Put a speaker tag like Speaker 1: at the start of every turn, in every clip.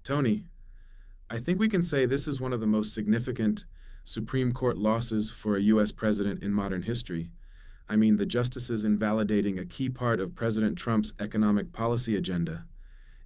Speaker 1: Tony, I think we can say this is one of the most significant Supreme Court losses for a U.S. president in modern history. I mean, the justices invalidating a key part of President Trump's economic policy agenda.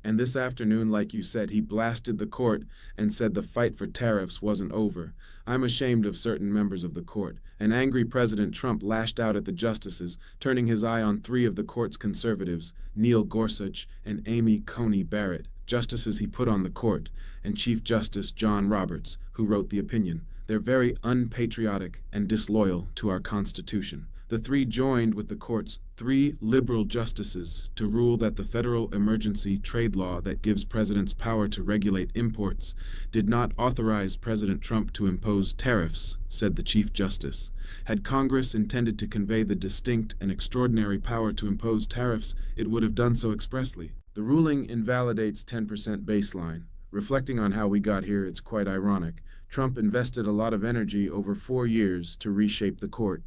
Speaker 1: And this afternoon, like you said, he blasted the court and said the fight for tariffs wasn't over. I'm ashamed of certain members of the court. An angry President Trump lashed out at the justices, turning his eye on three of the court's conservatives, Neil Gorsuch and Amy Coney Barrett, justices he put on the court, and Chief Justice John Roberts, who wrote the opinion. They're very unpatriotic and disloyal to our Constitution. The three joined with the court's three liberal justices to rule that the federal emergency trade law that gives presidents power to regulate imports did not authorize President Trump to impose tariffs, said the Chief Justice. Had Congress intended to convey the distinct and extraordinary power to impose tariffs, it would have done so expressly. The ruling invalidates 10% baseline. Reflecting on how we got here, it's quite ironic. Trump invested a lot of energy over 4 years to reshape the court,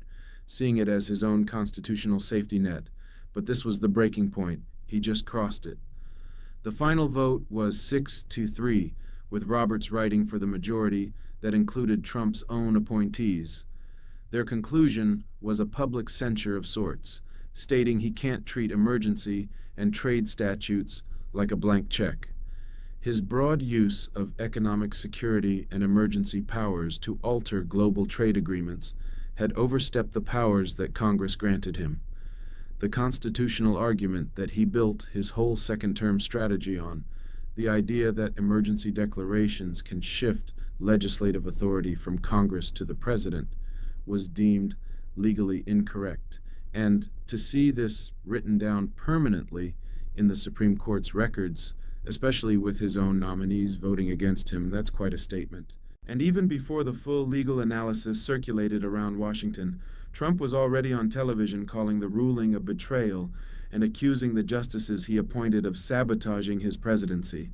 Speaker 1: seeing it as his own constitutional safety net. But this was the breaking point. He just crossed it. The final vote was 6-3, with Roberts writing for the majority that included Trump's own appointees. Their conclusion was a public censure of sorts, stating he can't treat emergency and trade statutes like a blank check. His broad use of economic security and emergency powers to alter global trade agreements had overstepped the powers that Congress granted him. The constitutional argument that he built his whole second-term strategy on, the idea that emergency declarations can shift legislative authority from Congress to the president, was deemed legally incorrect. And to see this written down permanently in the Supreme Court's records, especially with his own nominees voting against him, that's quite a statement. And even before the full legal analysis circulated around Washington, Trump was already on television calling the ruling a betrayal and accusing the justices he appointed of sabotaging his presidency.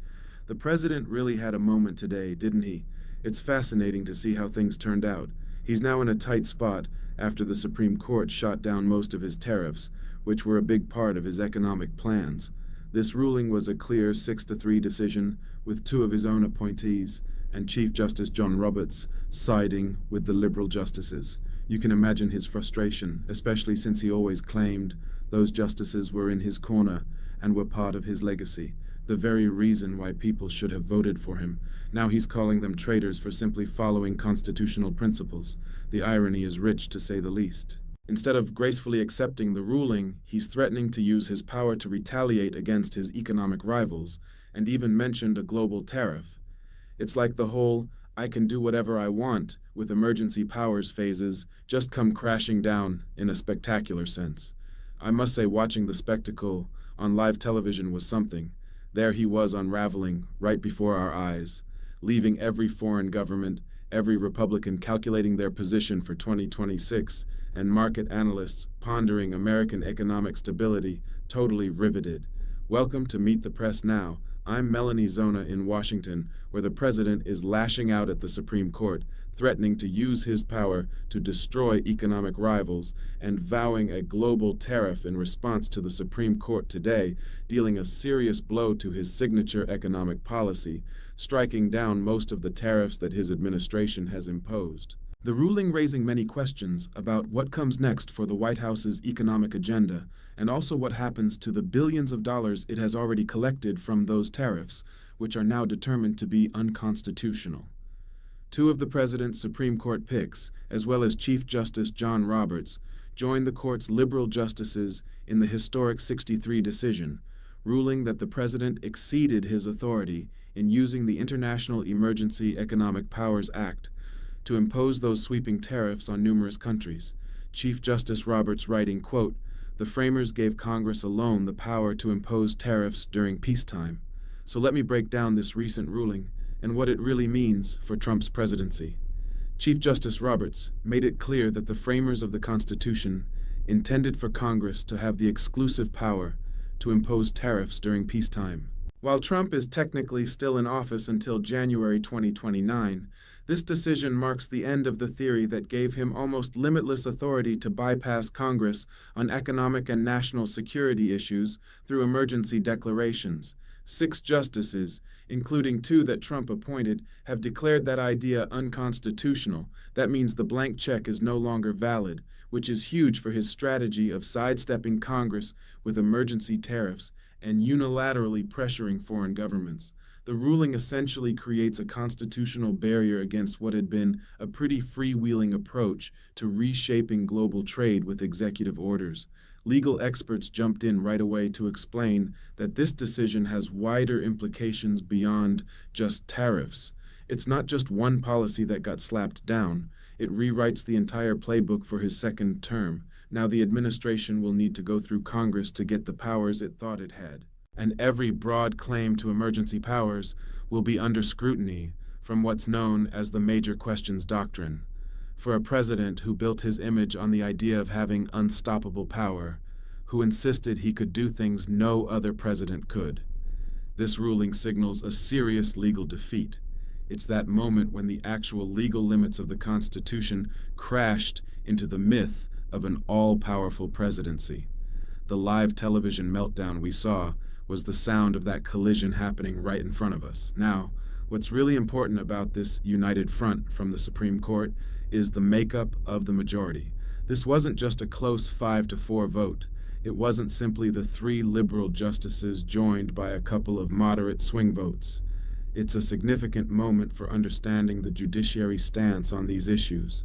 Speaker 1: The president really had a moment today, didn't he? It's fascinating to see how things turned out. He's now in a tight spot after the Supreme Court shot down most of his tariffs, which were a big part of his economic plans. This ruling was a clear 6-3 decision with two of his own appointees, and Chief Justice John Roberts siding with the liberal justices. You can imagine his frustration, especially since he always claimed those justices were in his corner and were part of his legacy, the very reason why people should have voted for him. Now he's calling them traitors for simply following constitutional principles. The irony is rich, to say the least. Instead of gracefully accepting the ruling, he's threatening to use his power to retaliate against his economic rivals, and even mentioned a global tariff. It's like the whole "I can do whatever I want" with emergency powers phases just come crashing down in a spectacular sense. I must say, watching the spectacle on live television was something. There he was unraveling right before our eyes, leaving every foreign government, every Republican calculating their position for 2026, and market analysts pondering American economic stability, totally riveted. Welcome to Meet the Press Now. I'm Melanie Zona in Washington, where the president is lashing out at the Supreme Court, threatening to use his power to destroy economic rivals, and vowing a global tariff in response to the Supreme Court today, dealing a serious blow to his signature economic policy, striking down most of the tariffs that his administration has imposed. The ruling raising many questions about what comes next for the White House's economic agenda, and also what happens to the billions of dollars it has already collected from those tariffs, which are now determined to be unconstitutional. Two of the president's Supreme Court picks, as well as Chief Justice John Roberts, joined the court's liberal justices in the historic 6-3 decision, ruling that the president exceeded his authority in using the International Emergency Economic Powers Act to impose those sweeping tariffs on numerous countries. Chief Justice Roberts writing, quote, "The framers gave Congress alone the power to impose tariffs during peacetime. So let me break down this recent ruling and what it really means for Trump's presidency." Chief Justice Roberts made it clear that the framers of the Constitution intended for Congress to have the exclusive power to impose tariffs during peacetime. While Trump is technically still in office until January 2029, this decision marks the end of the theory that gave him almost limitless authority to bypass Congress on economic and national security issues through emergency declarations, 6 justices, including 2 that Trump appointed, have declared that idea unconstitutional. That means the blank check is no longer valid, which is huge for his strategy of sidestepping Congress with emergency tariffs and unilaterally pressuring foreign governments. The ruling essentially creates a constitutional barrier against what had been a pretty freewheeling approach to reshaping global trade with executive orders. Legal experts jumped in right away to explain that this decision has wider implications beyond just tariffs. It's not just one policy that got slapped down. It rewrites the entire playbook for his second term. Now the administration will need to go through Congress to get the powers it thought it had. And every broad claim to emergency powers will be under scrutiny from what's known as the Major Questions Doctrine. For a president who built his image on the idea of having unstoppable power, who insisted he could do things no other president could, this ruling signals a serious legal defeat. It's that moment when the actual legal limits of the Constitution crashed into the myth of an all-powerful presidency. The live television meltdown we saw was the sound of that collision happening right in front of us. Now, what's really important about this united front from the Supreme Court is the makeup of the majority. This wasn't just a close 5-4 vote. It wasn't simply the 3 liberal justices joined by a couple of moderate swing votes. It's a significant moment for understanding the judiciary's stance on these issues.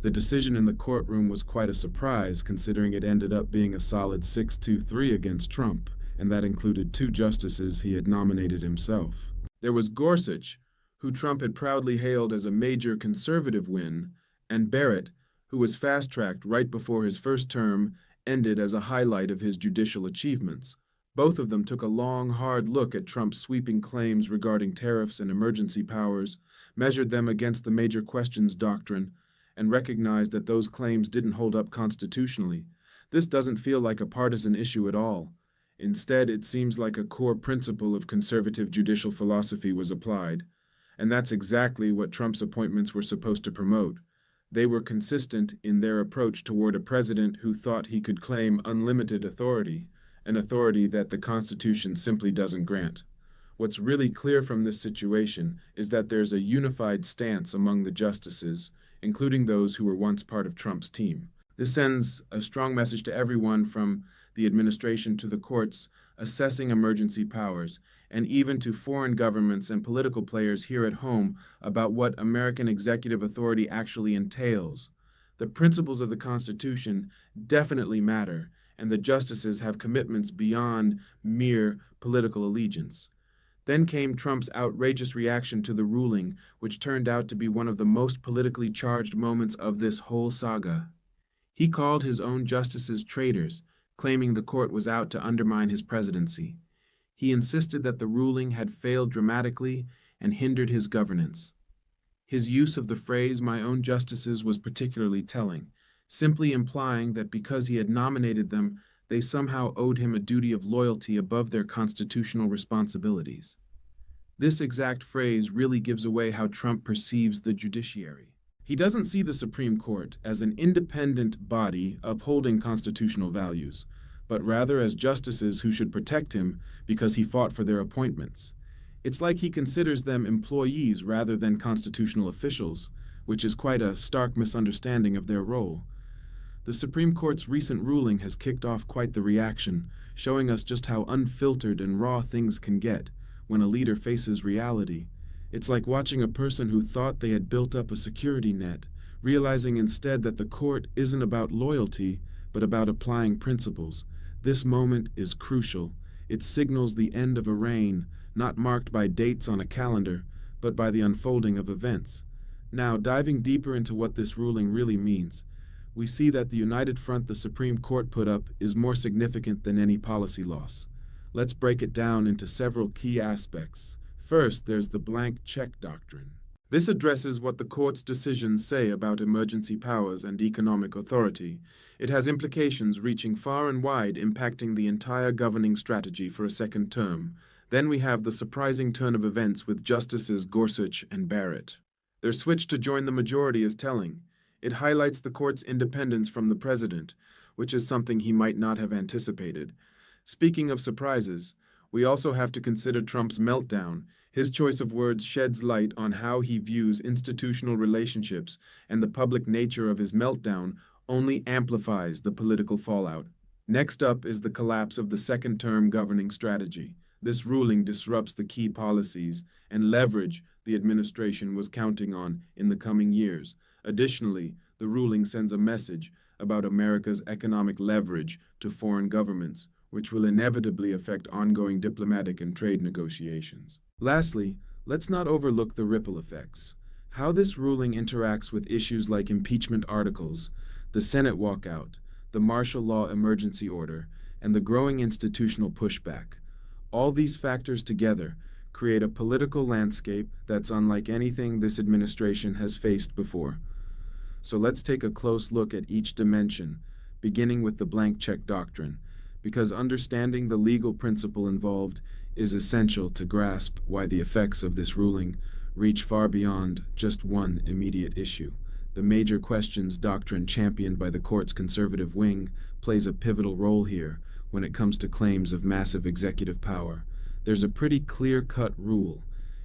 Speaker 1: The decision in the courtroom was quite a surprise, considering it ended up being a solid 6-3 against Trump, and that included 2 justices he had nominated himself. There was Gorsuch, who Trump had proudly hailed as a major conservative win, and Barrett, who was fast-tracked right before his first term ended as a highlight of his judicial achievements. Both of them took a long, hard look at Trump's sweeping claims regarding tariffs and emergency powers, measured them against the Major Questions Doctrine, and recognized that those claims didn't hold up constitutionally. This doesn't feel like a partisan issue at all. Instead, it seems like a core principle of conservative judicial philosophy was applied. And that's exactly what Trump's appointments were supposed to promote. They were consistent in their approach toward a president who thought he could claim unlimited authority, an authority that the Constitution simply doesn't grant. What's really clear from this situation is that there's a unified stance among the justices, including those who were once part of Trump's team. This sends a strong message to everyone from the administration to the courts assessing emergency powers, and even to foreign governments and political players here at home about what American executive authority actually entails. The principles of the Constitution definitely matter, and the justices have commitments beyond mere political allegiance. Then came Trump's outrageous reaction to the ruling, which turned out to be one of the most politically charged moments of this whole saga. He called his own justices traitors, claiming the court was out to undermine his presidency. He insisted that the ruling had failed dramatically and hindered his governance. His use of the phrase "my own justices" was particularly telling, simply implying that because he had nominated them, they somehow owed him a duty of loyalty above their constitutional responsibilities. This exact phrase really gives away how Trump perceives the judiciary. He doesn't see the Supreme Court as an independent body upholding constitutional values, but rather as justices who should protect him because he fought for their appointments. It's like he considers them employees rather than constitutional officials, which is quite a stark misunderstanding of their role. The Supreme Court's recent ruling has kicked off quite the reaction, showing us just how unfiltered and raw things can get when a leader faces reality. It's like watching a person who thought they had built up a security net, realizing instead that the court isn't about loyalty, but about applying principles. This moment is crucial. It signals the end of a reign, not marked by dates on a calendar, but by the unfolding of events. Now, diving deeper into what this ruling really means, we see that the united front the Supreme Court put up is more significant than any policy loss. Let's break it down into several key aspects. First, there's the blank check doctrine. This addresses what the court's decisions say about emergency powers and economic authority. It has implications reaching far and wide, impacting the entire governing strategy for a second term. Then we have the surprising turn of events with Justices Gorsuch and Barrett. Their switch to join the majority is telling. It highlights the court's independence from the president, which is something he might not have anticipated. Speaking of surprises, We also have to consider Trump's meltdown. His choice of words sheds light on how he views institutional relationships, and the public nature of his meltdown only amplifies the political fallout. Next up is the collapse of the second term governing strategy. This ruling disrupts the key policies and leverage the administration was counting on in the coming years. Additionally, the ruling sends a message about America's economic leverage to foreign governments, which will inevitably affect ongoing diplomatic and trade negotiations. Lastly, let's not overlook the ripple effects. How this ruling interacts with issues like impeachment articles, the Senate walkout, the martial law emergency order, and the growing institutional pushback. All these factors together create a political landscape that's unlike anything this administration has faced before. So let's take a close look at each dimension, beginning with the blank check doctrine, because understanding the legal principle involved is essential to grasp why the effects of this ruling reach far beyond just one immediate issue. The major questions doctrine championed by the court's conservative wing plays a pivotal role here when it comes to claims of massive executive power. There's a pretty clear-cut rule.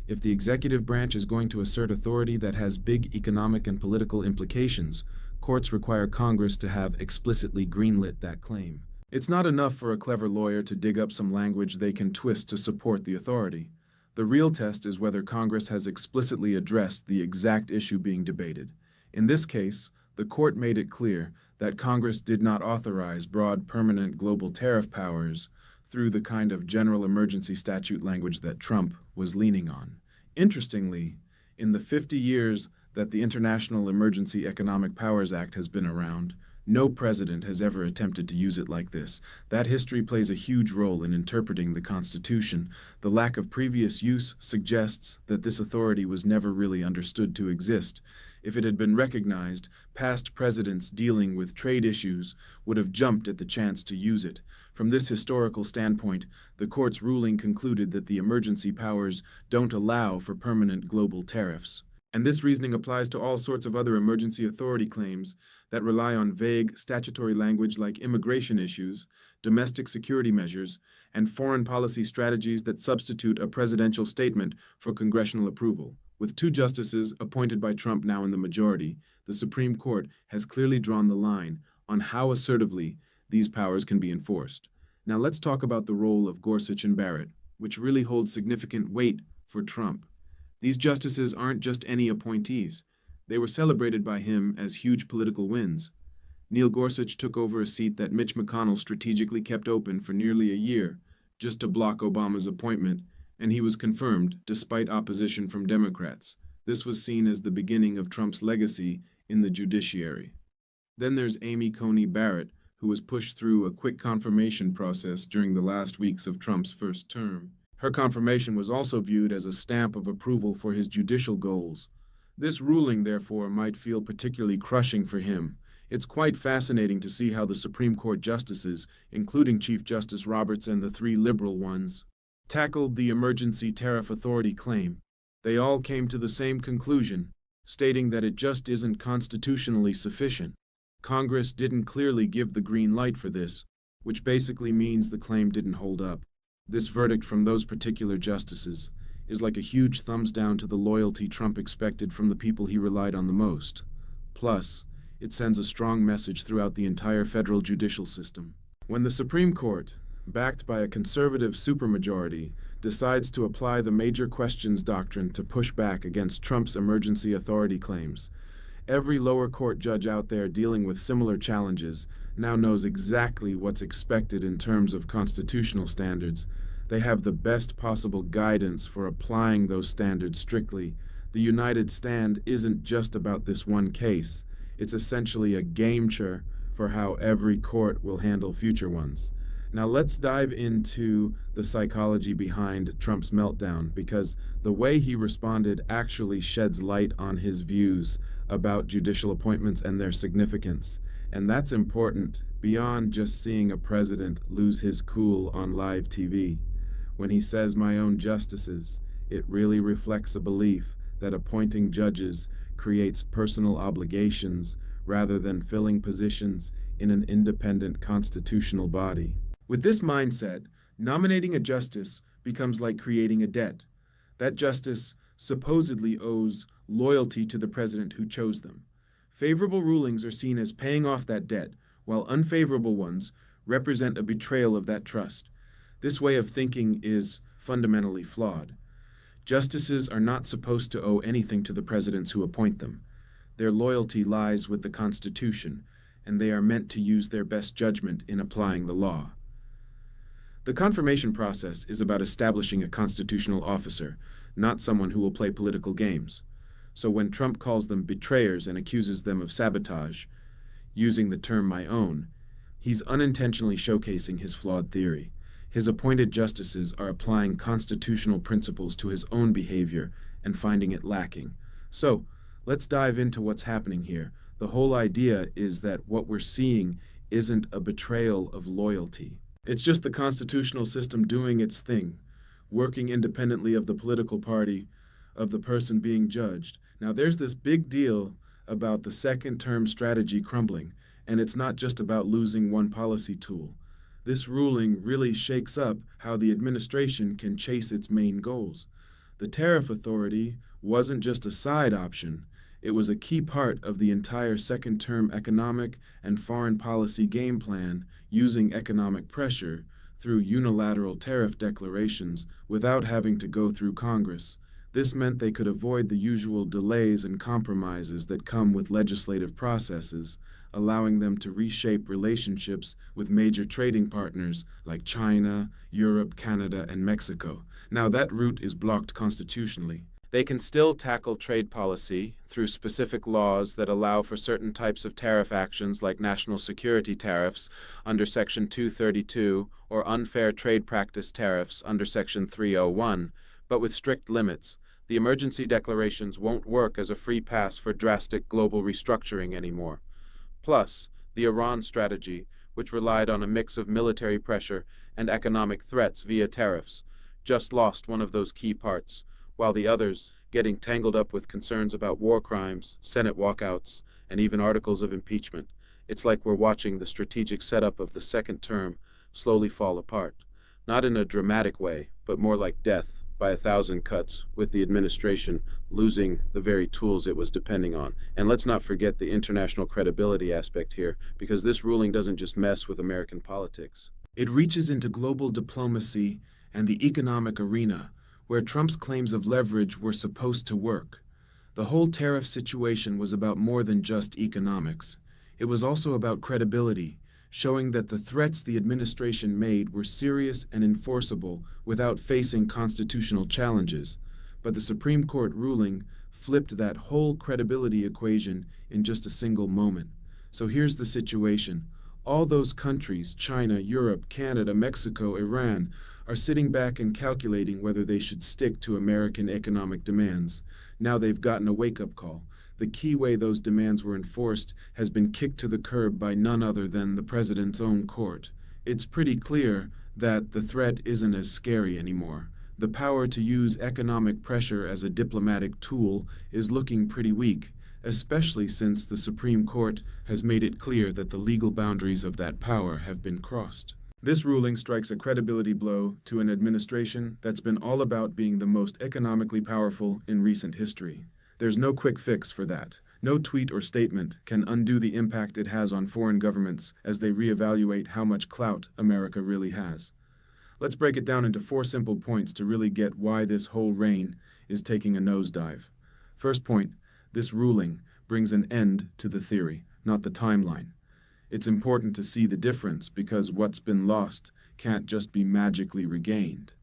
Speaker 1: If the executive branch is going to assert authority that has big economic and political implications, courts require Congress to have explicitly greenlit that claim. It's not enough for a clever lawyer to dig up some language they can twist to support the authority. The real test is whether Congress has explicitly addressed the exact issue being debated. In this case, the court made it clear that Congress did not authorize broad permanent global tariff powers through the kind of general emergency statute language that Trump was leaning on. Interestingly, in the 50 years that the International Emergency Economic Powers Act has been around, no president has ever attempted to use it like this. That history plays a huge role in interpreting the Constitution. The lack of previous use suggests that this authority was never really understood to exist. If it had been recognized, past presidents dealing with trade issues would have jumped at the chance to use it. From this historical standpoint, the court's ruling concluded that the emergency powers don't allow for permanent global tariffs. And this reasoning applies to all sorts of other emergency authority claims that rely on vague statutory language like immigration issues, domestic security measures, and foreign policy strategies that substitute a presidential statement for congressional approval. With two justices appointed by Trump now in the majority, the Supreme Court has clearly drawn the line on how assertively these powers can be enforced. Now let's talk about the role of Gorsuch and Barrett, which really holds significant weight for Trump. These justices aren't just any appointees. They were celebrated by him as huge political wins. Neil Gorsuch took over a seat that Mitch McConnell strategically kept open for nearly a year, just to block Obama's appointment, and he was confirmed despite opposition from Democrats. This was seen as the beginning of Trump's legacy in the judiciary. Then there's Amy Coney Barrett, who was pushed through a quick confirmation process during the last weeks of Trump's first term. Her confirmation was also viewed as a stamp of approval for his judicial goals. This ruling, therefore, might feel particularly crushing for him. It's quite fascinating to see how the Supreme Court justices, including Chief Justice Roberts and the three liberal ones, tackled the emergency tariff authority claim. They all came to the same conclusion, stating that it just isn't constitutionally sufficient. Congress didn't clearly give the green light for this, which basically means the claim didn't hold up. This verdict from those particular justices is like a huge thumbs down to the loyalty Trump expected from the people he relied on the most. Plus, it sends a strong message throughout the entire federal judicial system. When the Supreme Court, backed by a conservative supermajority, decides to apply the major questions doctrine to push back against Trump's emergency authority claims, every lower court judge out there dealing with similar challenges now knows exactly what's expected in terms of constitutional standards. They have the best possible guidance for applying those standards strictly. The United Stand isn't just about this one case. It's essentially a game changer for how every court will handle future ones. Now let's dive into the psychology behind Trump's meltdown, because the way he responded actually sheds light on his views about judicial appointments and their significance. And that's important beyond just seeing a president lose his cool on live TV. When he says "my own justices," it really reflects a belief that appointing judges creates personal obligations rather than filling positions in an independent constitutional body. With this mindset, Nominating a justice becomes like creating a debt. That justice supposedly owes loyalty to the president who chose them. Favorable rulings are seen as paying off that debt, while unfavorable ones represent a betrayal of that trust. This way of thinking is fundamentally flawed. Justices are not supposed to owe anything to the presidents who appoint them. Their loyalty lies with the Constitution, and they are meant to use their best judgment in applying the law. The confirmation process is about establishing a constitutional officer, not someone who will play political games. So when Trump calls them betrayers and accuses them of sabotage, using the term my own, he's unintentionally showcasing his flawed theory. His appointed justices are applying constitutional principles to his own behavior and finding it lacking. So, let's dive into what's happening here. The whole idea is that what we're seeing isn't a betrayal of loyalty. It's just the constitutional system doing its thing, working independently of the political party, of the person being judged. Now, there's this big deal about the second-term strategy crumbling, and it's not just about losing one policy tool. This ruling really shakes up how the administration can chase its main goals. The tariff authority wasn't just a side option, it was a key part of the entire second-term economic and foreign policy game plan, using economic pressure through unilateral tariff declarations without having to go through Congress. This meant they could avoid the usual delays and compromises that come with legislative processes, allowing them to reshape relationships with major trading partners like China, Europe, Canada, and Mexico. Now, that route is blocked constitutionally. They can still tackle trade policy through specific laws that allow for certain types of tariff actions like national security tariffs under Section 232 or unfair trade practice tariffs under Section 301, but with strict limits. The emergency declarations won't work as a free pass for drastic global restructuring anymore. Plus, the Iran strategy, which relied on a mix of military pressure and economic threats via tariffs, just lost one of those key parts, while the others, getting tangled up with concerns about war crimes, Senate walkouts, and even articles of impeachment. It's like we're watching the strategic setup of the second term slowly fall apart. Not in a dramatic way, but more like death by 1,000 cuts, with the administration losing the very tools it was depending on. And let's not forget the international credibility aspect here, because this ruling doesn't just mess with American politics. It reaches into global diplomacy and the economic arena, where Trump's claims of leverage were supposed to work. The whole tariff situation was about more than just economics. It was also about credibility, showing that the threats the administration made were serious and enforceable without facing constitutional challenges. But the Supreme Court ruling flipped that whole credibility equation in just a single moment. So here's the situation. All those countries, China, Europe, Canada, Mexico, Iran, are sitting back and calculating whether they should stick to American economic demands. Now they've gotten a wake-up call. The key way those demands were enforced has been kicked to the curb by none other than the president's own court. It's pretty clear that the threat isn't as scary anymore. The power to use economic pressure as a diplomatic tool is looking pretty weak, especially since the Supreme Court has made it clear that the legal boundaries of that power have been crossed. This ruling strikes a credibility blow to an administration that's been all about being the most economically powerful in recent history. There's no quick fix for that. No tweet or statement can undo the impact it has on foreign governments as they reevaluate how much clout America really has. Let's break it down into 4 simple points to really get why this whole reign is taking a nosedive. First point, this ruling brings an end to the theory, not the timeline. It's important to see the difference because what's been lost can't just be magically regained.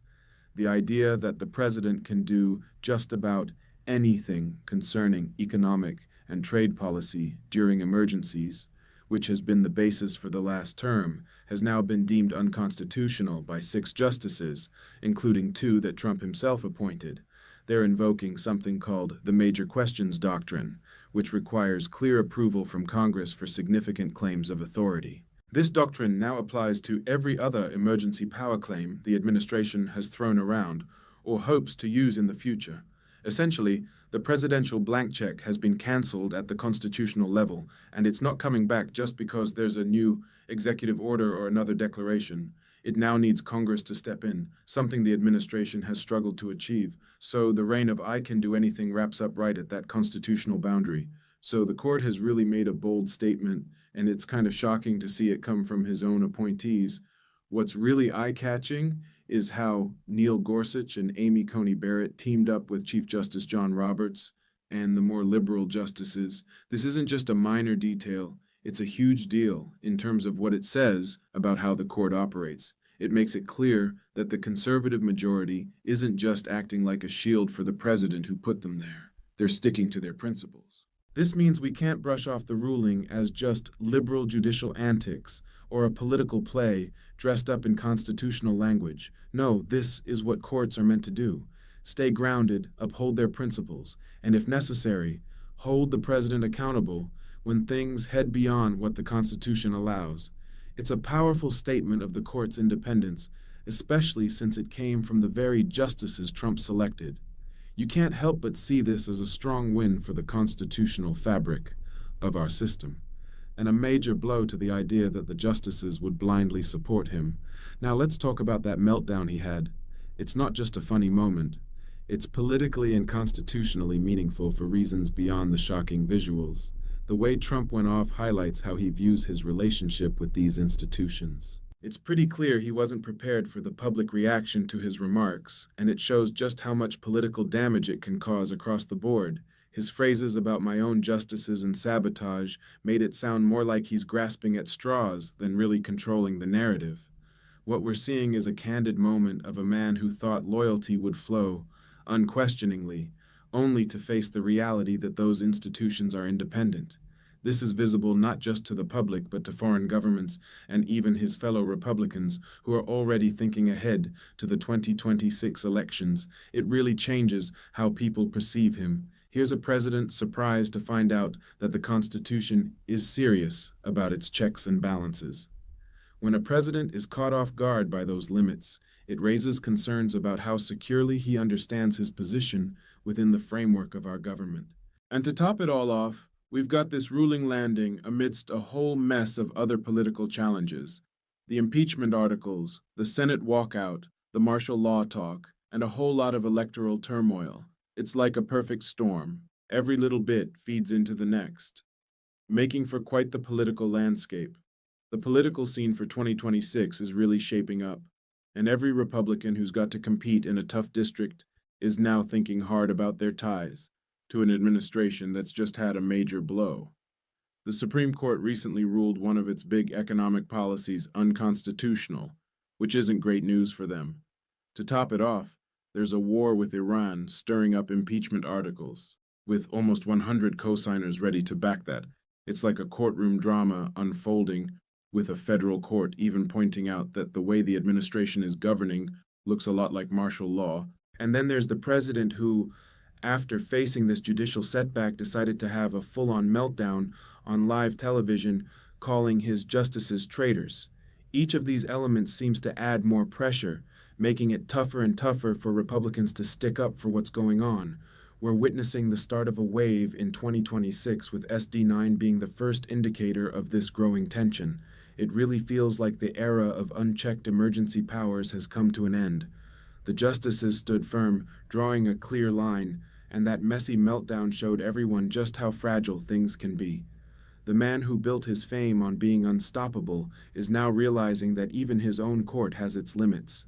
Speaker 1: The idea that the president can do just about anything concerning economic and trade policy during emergencies, which has been the basis for the last term, has now been deemed unconstitutional by 6 justices, including 2 that Trump himself appointed. They're invoking something called the Major Questions Doctrine, which requires clear approval from Congress for significant claims of authority. This doctrine now applies to every other emergency power claim the administration has thrown around or hopes to use in the future. Essentially, the presidential blank check has been canceled at the constitutional level, and it's not coming back just because there's a new executive order or another declaration. It now needs Congress to step in, something the administration has struggled to achieve. So the reign of I can do anything wraps up right at that constitutional boundary. So the court has really made a bold statement, and it's kind of shocking to see it come from his own appointees. What's really eye-catching is how Neil Gorsuch and Amy Coney Barrett teamed up with Chief Justice John Roberts and the more liberal justices. This isn't just a minor detail, it's a huge deal in terms of what it says about how the court operates. It makes it clear that the conservative majority isn't just acting like a shield for the president who put them there. They're sticking to their principles. This means we can't brush off the ruling as just liberal judicial antics or a political play dressed up in constitutional language. No, this is what courts are meant to do. Stay grounded, uphold their principles, and if necessary, hold the president accountable when things head beyond what the Constitution allows. It's a powerful statement of the court's independence, especially since it came from the very justices Trump selected. You can't help but see this as a strong win for the constitutional fabric of our system, and a major blow to the idea that the justices would blindly support him. Now let's talk about that meltdown he had. It's not just a funny moment. It's politically and constitutionally meaningful for reasons beyond the shocking visuals. The way Trump went off highlights how he views his relationship with these institutions. It's pretty clear he wasn't prepared for the public reaction to his remarks, and it shows just how much political damage it can cause across the board. His phrases about my own justices and sabotage made it sound more like he's grasping at straws than really controlling the narrative. What we're seeing is a candid moment of a man who thought loyalty would flow, unquestioningly, only to face the reality that those institutions are independent. This is visible not just to the public, but to foreign governments and even his fellow Republicans who are already thinking ahead to the 2026 elections. It really changes how people perceive him. Here's a president surprised to find out that the Constitution is serious about its checks and balances. When a president is caught off guard by those limits, it raises concerns about how securely he understands his position within the framework of our government. And to top it all off, we've got this ruling landing amidst a whole mess of other political challenges. The impeachment articles, the Senate walkout, the martial law talk, and a whole lot of electoral turmoil. It's like a perfect storm. Every little bit feeds into the next, making for quite the political landscape. The political scene for 2026 is really shaping up, and every Republican who's got to compete in a tough district is now thinking hard about their ties to an administration that's just had a major blow. The Supreme Court recently ruled one of its big economic policies unconstitutional, which isn't great news for them. To top it off, there's a war with Iran stirring up impeachment articles, with almost 100 co-signers ready to back that. It's like a courtroom drama unfolding, with a federal court even pointing out that the way the administration is governing looks a lot like martial law. And then there's the president who, after facing this judicial setback, decided to have a full-on meltdown on live television, calling his justices traitors. Each of these elements seems to add more pressure, making it tougher and tougher for Republicans to stick up for what's going on. We're witnessing the start of a wave in 2026, with SD9 being the first indicator of this growing tension. It really feels like the era of unchecked emergency powers has come to an end. The justices stood firm, drawing a clear line, and that messy meltdown showed everyone just how fragile things can be. The man who built his fame on being unstoppable is now realizing that even his own court has its limits.